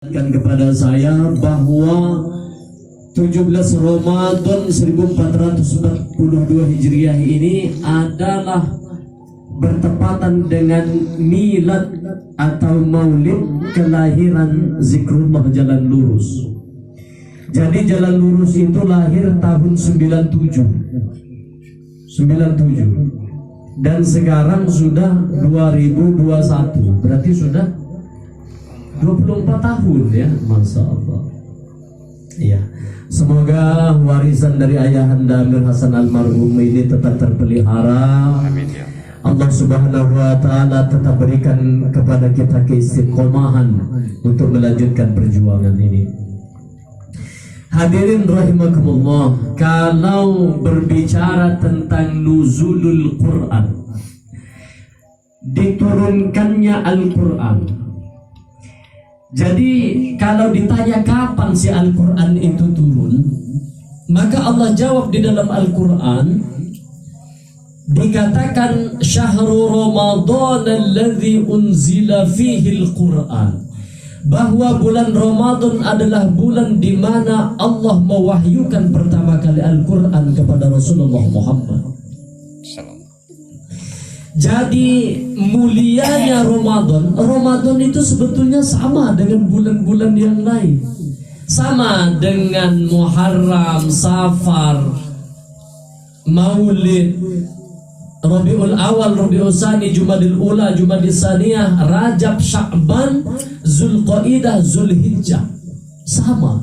Kepada saya bahwa 17 Ramadan 1442 Hijriah ini adalah bertepatan dengan milad atau maulid kelahiran Zikrullah Jalan Lurus. Jadi Jalan Lurus itu lahir tahun 97 dan sekarang sudah 2021, berarti sudah 24 tahun ya, Masya Allah. Iya, semoga warisan dari ayahanda Amir Hasan almarhum ini tetap terpelihara. Amin ya. Allah Subhanahu wa Ta'ala tetap berikan kepada kita keistiqomahan untuk melanjutkan perjuangan ini. Hadirin rahimakumullah, kalau berbicara tentang nuzulul Quran, diturunkannya Al-Quran. Jadi kalau ditanya kapan si Al-Quran itu turun, maka Allah jawab di dalam Al-Quran, dikatakan syahrul Ramadan alladzi unzila fihi Al-Quran, bahwa bulan Ramadan adalah bulan di mana Allah mewahyukan pertama kali Al-Quran kepada Rasulullah Muhammad. Jadi mulianya Ramadan itu sebetulnya sama dengan bulan-bulan yang lain, sama dengan Muharram, Safar, Maulid, Rabiul Awal, Rabiul Tsani, Jumadil Ula, Jumadil Tsaniyah, Rajab, Sya'ban, Zulqaidah, Zulhijjah, sama.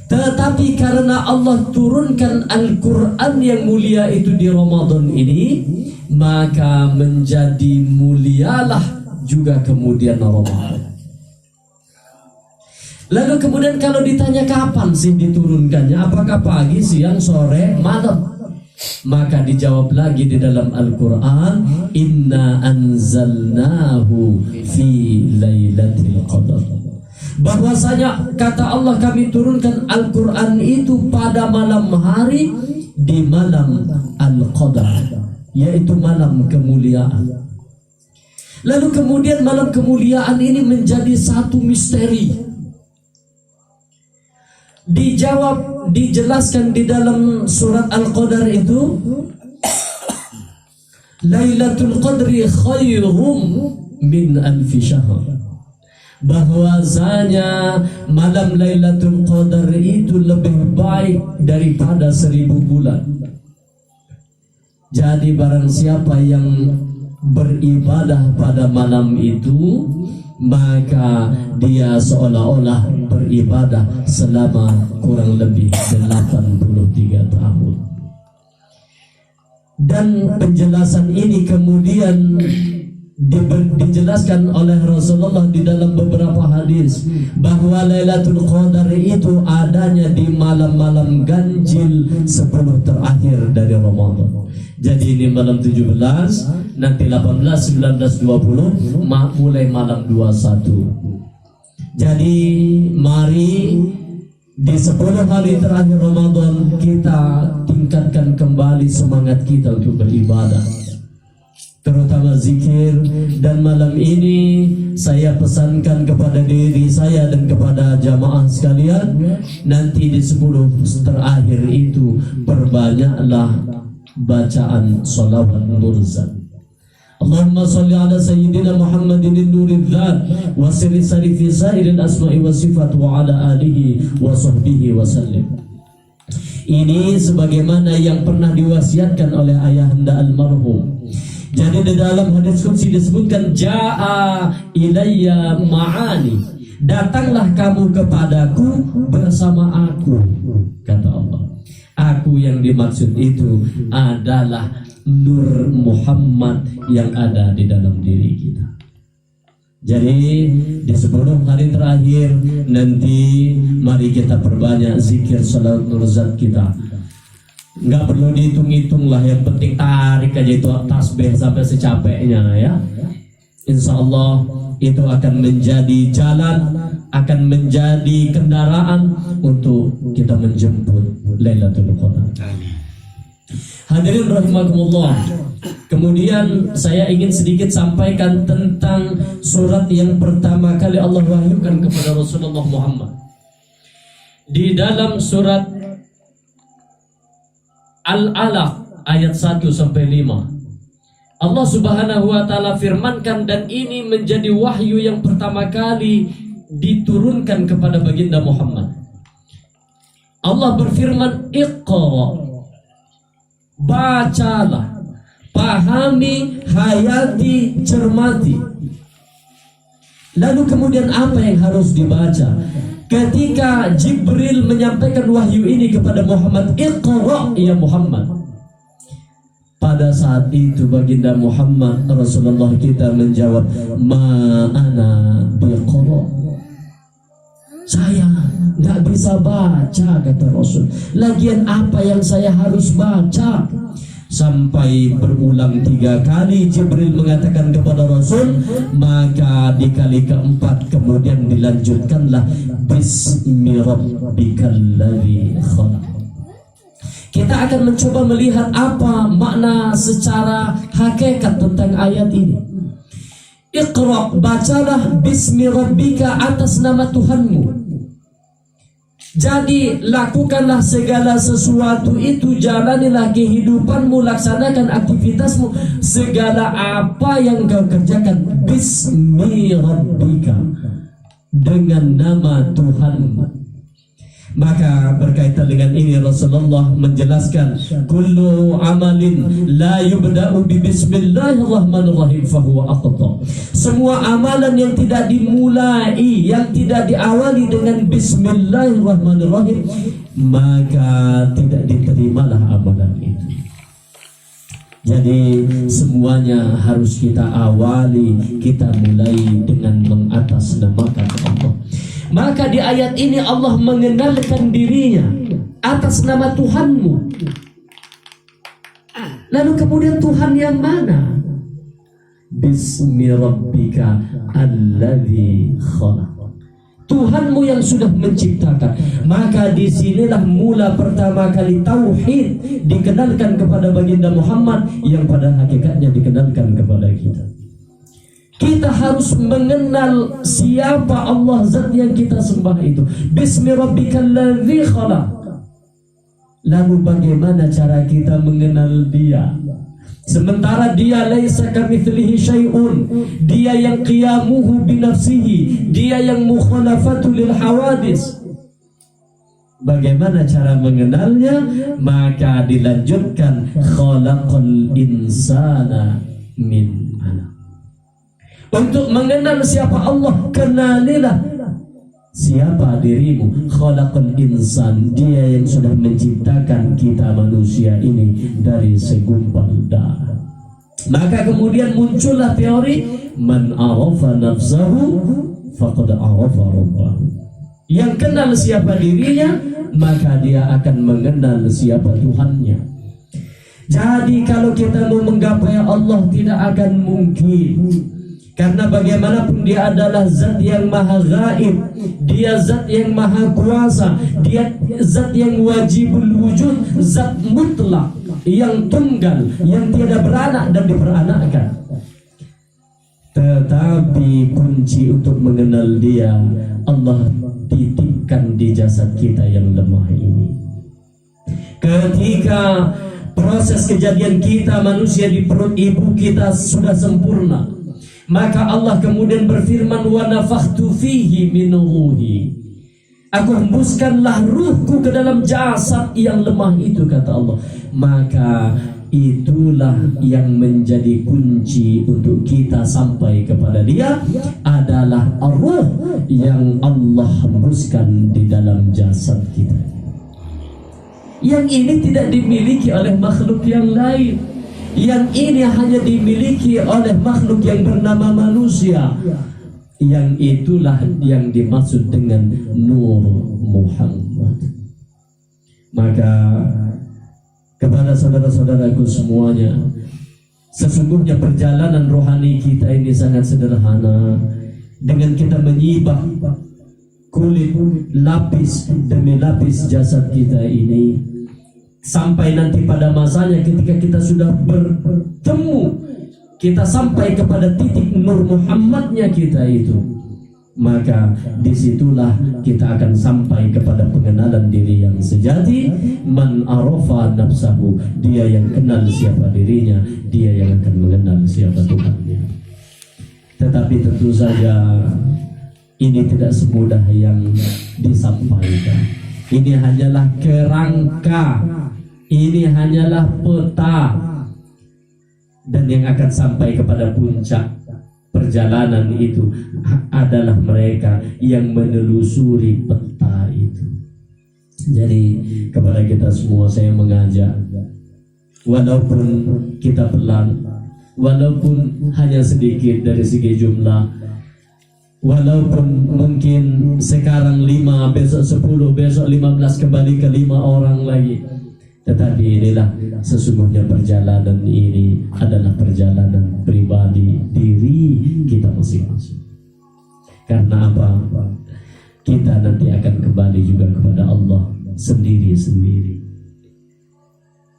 Tetapi karena Allah turunkan Al-Quran yang mulia itu di Ramadan ini, maka menjadi mulialah juga kemudian Ramadan. Lalu kemudian kalau ditanya kapan sih diturunkannya, apakah pagi, siang, sore, malam? Maka dijawab lagi di dalam Al-Quran, Inna anzalnahu fi lailatul qadar. Bahwasanya kata Allah, kami turunkan Al-Quran itu pada malam hari di malam Al-Qadar, yaitu malam kemuliaan. Lalu kemudian malam kemuliaan ini menjadi satu misteri. Dijawab, dijelaskan di dalam surat Al-Qadar itu, Lailatul Qadri khairum min alfi syahr. Bahwasanya malam Lailatul Qadar itu lebih baik daripada 1000 bulan. Jadi barang siapa yang beribadah pada malam itu, maka dia seolah-olah beribadah selama kurang lebih 83 tahun. Dan penjelasan ini kemudian dijelaskan oleh Rasulullah di dalam beberapa hadis, bahwa Lailatul Qadar itu adanya di malam-malam ganjil 10 terakhir dari Ramadan. Jadi ini malam 17, nanti 18, 19, 20, mulai malam 21. Jadi mari di 10 hari terakhir Ramadan kita tingkatkan kembali semangat kita untuk beribadah, terutama zikir. Dan malam ini saya pesankan kepada diri saya dan kepada jamaah sekalian, nanti di 10 terakhir itu perbanyaklah bacaan salawat nurzan. Allahumma salli ala sayyidina Muhammadin nuril dzat wa sirri sarifi sairil asma'i wa sifat wa ala alihi wa sahbihi wa sallim. Ini sebagaimana yang pernah diwasiatkan oleh ayahanda almarhum. Jadi di dalam hadis qudsi disebutkan, Ja'a ilayya ma'ani, datanglah kamu kepadaku bersama aku, kata Allah. Aku yang dimaksud itu adalah Nur Muhammad yang ada di dalam diri kita. Jadi di 10 hari terakhir nanti mari kita perbanyak zikir salawat nurzat kita. Nggak perlu dihitung-hitung lah, yang penting tarik aja itu tasbih sampai secapeknya ya. Insya Allah itu akan menjadi jalan, akan menjadi kendaraan untuk kita menjemput Lailatul Qadar. Hadirin rahimakumullah, Kemudian saya ingin sedikit sampaikan tentang surat yang pertama kali Allah wahyukan kepada Rasulullah Muhammad. Di dalam surat Al-Alaq ayat 1-5, Allah Subhanahu wa taala firmankan, dan ini menjadi wahyu yang pertama kali diturunkan kepada baginda Muhammad. Allah berfirman, Iqra, bacalah, pahami, hayati, cermati. Lalu kemudian apa yang harus dibaca? Ketika Jibril menyampaikan wahyu ini kepada Muhammad, Iqra ya Muhammad. Pada saat itu baginda Muhammad Rasulullah kita menjawab, Ma ana biqra. Saya nggak bisa baca, kata Rasul. Lagian apa yang saya harus baca? Sampai berulang 3 kali Jibril mengatakan kepada Rasul, maka di kali keempat kemudian dilanjutkanlah Bismi rabbikal ladzi khalaq. Kita akan mencoba melihat apa makna secara hakikat tentang ayat ini. Iqra, bacalah bismi rabbika, atas nama Tuhanmu. Jadi lakukanlah segala sesuatu itu, jalanilah kehidupanmu, laksanakan aktivitasmu, segala apa yang kau kerjakan bismi rabbika, dengan nama Tuhanmu. Maka berkaitan dengan ini Rasulullah menjelaskan, kullu amalin la yubda'u bi bismillahirrahmanirrahim fahuwa aqta. Semua amalan yang tidak dimulai, yang tidak diawali dengan bismillahirrahmanirrahim, maka tidak diterimalah amalan itu. Jadi semuanya harus kita awali, kita mulai dengan mengatasnamakan Allah. Maka di ayat ini Allah mengenalkan dirinya atas nama Tuhanmu. Lalu kemudian Tuhan yang mana? Bismi rabbika alladzi khalaq. Tuhanmu yang sudah menciptakan. Maka disinilah mula pertama kali tauhid dikenalkan kepada baginda Muhammad, yang pada hakikatnya dikenalkan kepada kita. Kita harus mengenal siapa Allah, zat yang kita sembah itu. Bismi rabbikal ladzi khalaq. Lalu bagaimana cara kita mengenal dia? Sementara dia laisa kamitslihi syai'un, dia yang qiyamuhu binafsihi, dia yang mukhalafatu lil hawadis. Bagaimana cara mengenalnya? Maka dilanjutkan, khalaqal insana min alaq. Untuk mengenal siapa Allah, kenalilah siapa dirimu. Khalaqal insan, dia yang sudah menciptakan kita manusia ini dari segumpal darah. Maka kemudian muncullah teori man arafa nafsahu faqad arafa rabbahu. Yang kenal siapa dirinya, maka dia akan mengenal siapa Tuhannya. Jadi kalau kita mau menggapai Allah tidak akan mungkin. Karena bagaimanapun dia adalah zat yang maha gaib, dia zat yang maha kuasa, dia zat yang wajibul wujud, zat mutlak, yang tunggal, yang tiada beranak dan diperanakkan. Tetapi kunci untuk mengenal dia, Allah titipkan di jasad kita yang lemah ini. Ketika proses kejadian kita manusia di perut ibu kita sudah sempurna, maka Allah kemudian berfirman, wa nafakhtu fihi min ruhi. Aku hembuskanlah ruhku ke dalam jasad yang lemah itu, kata Allah. Maka itulah yang menjadi kunci untuk kita sampai kepada dia, adalah ruh yang Allah hembuskan di dalam jasad kita. Yang ini tidak dimiliki oleh makhluk yang lain. Yang ini hanya dimiliki oleh makhluk yang bernama manusia. Yang itulah yang dimaksud dengan Nur Muhammad. Maka kepada saudara-saudaraku semuanya, sesungguhnya perjalanan rohani kita ini sangat sederhana. Dengan kita menyibah kulit lapis demi lapis jasad kita ini, Sampai nanti pada masanya ketika kita sudah bertemu, kita sampai kepada titik nur Muhammadnya kita itu, maka disitulah kita akan sampai kepada pengenalan diri yang sejati. Man arafa nafsahu, dia yang kenal siapa dirinya, dia yang akan mengenal siapa Tuhannya. Tetapi tentu saja ini tidak semudah yang disampaikan. Ini hanyalah kerangka, ini hanyalah peta, dan yang akan sampai kepada puncak perjalanan itu adalah mereka yang menelusuri peta itu. Jadi kepada kita semua saya mengajak, walaupun kita pelan, walaupun hanya sedikit dari segi jumlah, walaupun mungkin sekarang 5, besok 10, besok 15, kembali ke 5 orang lagi, tetapi inilah sesungguhnya perjalanan ini adalah perjalanan pribadi diri kita masing-masing. Karena apa? Kita nanti akan kembali juga kepada Allah sendiri-sendiri.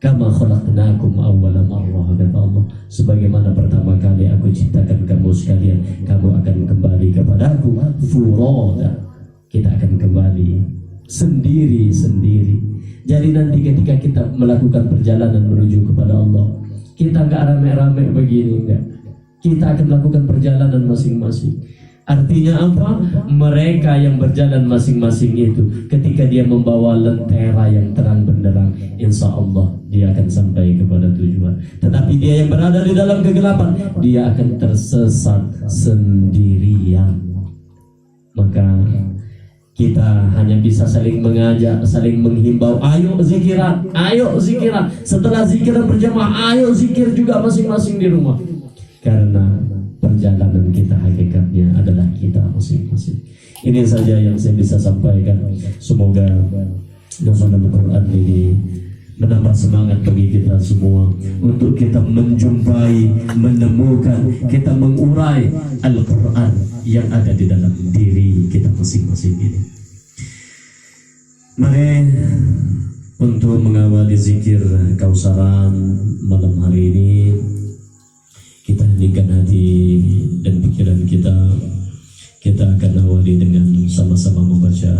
Kama khalaqnakum awwala marrah, kata Allah, sebagaimana pertama kali aku ciptakan kamu sekalian, kamu akan kembali kepadaku furada. Kita akan kembali sendiri-sendiri. Jadi nanti ketika kita melakukan perjalanan menuju kepada Allah, kita gak rame-rame begini, enggak. Kita akan melakukan perjalanan masing-masing. Artinya apa? Mereka yang berjalan masing-masing itu, ketika dia membawa lentera yang terang benderang, insya Allah dia akan sampai kepada tujuan. Tetapi dia yang berada di dalam kegelapan, dia akan tersesat sendirian. Maka kita hanya bisa saling mengajak, saling menghimbau, ayo zikiran, ayo zikiran. Setelah zikiran berjamaah, ayo zikir juga masing-masing di rumah. Karena perjalanan kita hakikatnya adalah kita masing-masing. Ini saja yang saya bisa sampaikan. Semoga Nuzul Al-Quran ini menambah semangat bagi kita semua untuk kita menjumpai, menemukan, kita mengurai Al-Quran yang ada di dalam diri kita masing-masing ini. Mari untuk mengawali zikir kausaran malam hari ini, kita heningkan hati dan pikiran kita. Kita akan awali dengan sama-sama membaca